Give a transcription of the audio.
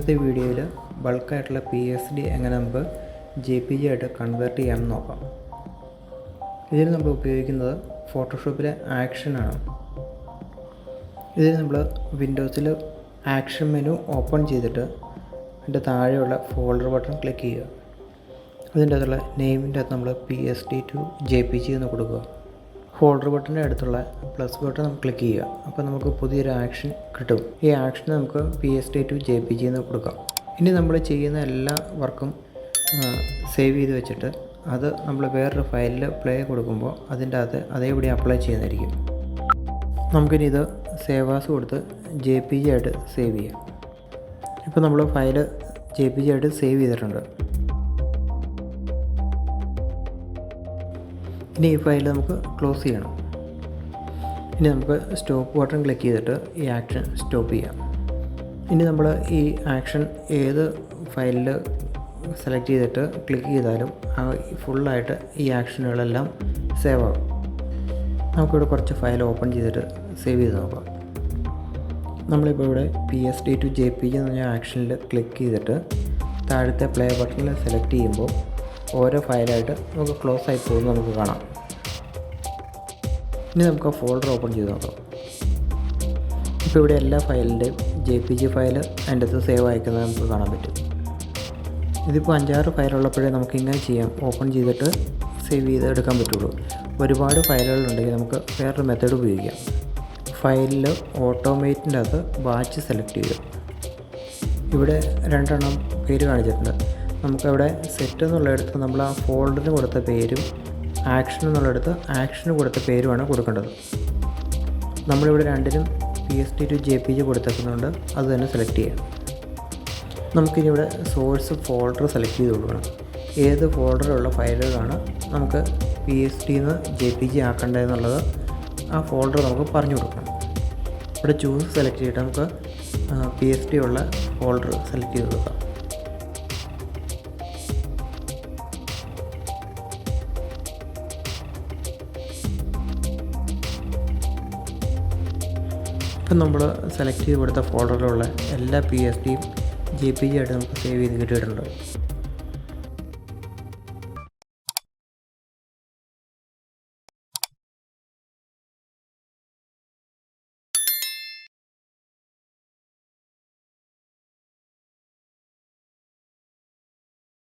ഇന്നത്തെ വീഡിയോയിൽ ബൾക്കായിട്ടുള്ള PSD എങ്ങനെ നമുക്ക് JPG ആയിട്ട് കൺവേർട്ട് ചെയ്യാമെന്ന് നോക്കാം. ഇതിന് നമ്മൾ ഉപയോഗിക്കുന്നത് ഫോട്ടോഷോപ്പിലെ ആക്ഷനാണ്. ഇതിന് നമ്മൾ വിൻഡോസിൽ ആക്ഷൻ മെനു ഓപ്പൺ ചെയ്തിട്ട് അതിൻ്റെ താഴെയുള്ള ഫോൾഡർ ബട്ടൺ ക്ലിക്ക് ചെയ്യുക. അതിൻ്റെ അകത്തുള്ള നെയിമിൻ്റെ അകത്ത് നമ്മൾ PSD to JPG എന്ന് കൊടുക്കുക. ഫോൾഡർ ബട്ടൻ്റെ അടുത്തുള്ള പ്ലസ് ബട്ടൺ നമുക്ക് ക്ലിക്ക് ചെയ്യുക. അപ്പോൾ നമുക്ക് പുതിയൊരു ആക്ഷൻ കിട്ടും. ഈ ആക്ഷൻ നമുക്ക് PSD to JPG എന്ന് കൊടുക്കാം. ഇനി നമ്മൾ ചെയ്യുന്ന എല്ലാ വർക്കും സേവ് ചെയ്ത് വെച്ചിട്ട് അത് നമ്മൾ വേറൊരു ഫയലിൽ പ്ലേ കൊടുക്കുമ്പോൾ അതിൻ്റെ അകത്ത് അതേപടി അപ്ലൈ ചെയ്യുന്നതായിരിക്കും. നമുക്കിനി ഇത് സേവ് ആസ് കൊടുത്ത് JPG ആയിട്ട് സേവ് ചെയ്യാം. ഇപ്പോൾ നമ്മൾ ഫയൽ JPG ആയിട്ട് സേവ് ചെയ്തിട്ടുണ്ട്. ഇനി ഈ ഫയൽ നമുക്ക് ക്ലോസ് ചെയ്യണം. ഇനി നമുക്ക് സ്റ്റോപ്പ് ബട്ടൺ ക്ലിക്ക് ചെയ്തിട്ട് ഈ ആക്ഷൻ സ്റ്റോപ്പ് ചെയ്യാം. ഇനി നമ്മൾ ഈ ആക്ഷൻ ഏത് ഫയലിൽ സെലക്ട് ചെയ്തിട്ട് ക്ലിക്ക് ചെയ്താലും ഫുള്ളായിട്ട് ഈ ആക്ഷനുകളെല്ലാം സേവ് ആകും. നമുക്കിവിടെ കുറച്ച് ഫയൽ ഓപ്പൺ ചെയ്തിട്ട് സേവ് ചെയ്ത് നോക്കാം. നമ്മളിപ്പോൾ ഇവിടെ PSD to JPG എന്ന് പറഞ്ഞ ആക്ഷനിൽ ക്ലിക്ക് ചെയ്തിട്ട് താഴത്തെ പ്ലേ ബട്ടണിൽ സെലക്ട് ചെയ്യുമ്പോൾ ഓരോ ഫയലായിട്ട് നമുക്ക് ക്ലോസ് ആയി പോകുന്നത് നമുക്ക് കാണാം. ഇനി നമുക്ക് ആ ഫോൾഡർ ഓപ്പൺ ചെയ്ത് നോക്കാം. ഇപ്പോൾ ഇവിടെ എല്ലാ ഫയലിൻ്റെയും JPG ഫയൽ അതിൻ്റെ അകത്ത് സേവ് അയക്കുന്നത് നമുക്ക് കാണാൻ പറ്റും. ഇതിപ്പോൾ 5-6 ഫയലുള്ളപ്പോഴേ നമുക്ക് ഇങ്ങനെ ചെയ്യാം. ഓപ്പൺ ചെയ്തിട്ട് സേവ് ചെയ്ത് എടുക്കാൻ പറ്റുള്ളൂ. ഒരുപാട് ഫയലുകളുണ്ടെങ്കിൽ നമുക്ക് വേറൊരു മെത്തേഡ് ഉപയോഗിക്കാം. ഫയലിൽ ഓട്ടോമേറ്റിൻ്റെ അകത്ത് ബാച്ച് സെലക്ട് ചെയ്തു. ഇവിടെ 2 പേര് കാണിച്ചിട്ടുണ്ട്. നമുക്കവിടെ സെറ്റ് എന്നുള്ളിടത്ത് നമ്മൾ ആ ഫോൾഡറിന് കൊടുത്ത പേരും ആക്ഷൻ എന്നുള്ളിടത്ത് ആക്ഷന് കൊടുത്ത പേരുമാണ് കൊടുക്കേണ്ടത്. നമ്മളിവിടെ രണ്ടിനും PSD to JPG കൊടുത്തേക്കുന്നുണ്ട്. അത് തന്നെ സെലക്ട് ചെയ്യാം. നമുക്കിനി ഇവിടെ സോഴ്സ് ഫോൾഡർ സെലക്ട് ചെയ്ത് കൊടുക്കണം. ഏത് ഫോൾഡറിലുള്ള ഫയലുകളാണ് നമുക്ക് PSDന്ന് JPG ആക്കേണ്ടതെന്നുള്ളത് ആ ഫോൾഡർ നമുക്ക് പറഞ്ഞു കൊടുക്കണം. ഇവിടെ ചൂസ് സെലക്ട് ചെയ്തിട്ട് നമുക്ക് PSD ഉള്ള ഫോൾഡർ സെലക്ട് ചെയ്ത് കൊടുക്കാം. ഇപ്പം നമ്മൾ സെലക്ട് ചെയ്ത് കൊടുത്ത ഫോൾഡറിലുള്ള എല്ലാ PSDയും JPG ആയിട്ട് നമുക്ക് സേവ് ചെയ്ത് കിട്ടിയിട്ടുണ്ട്.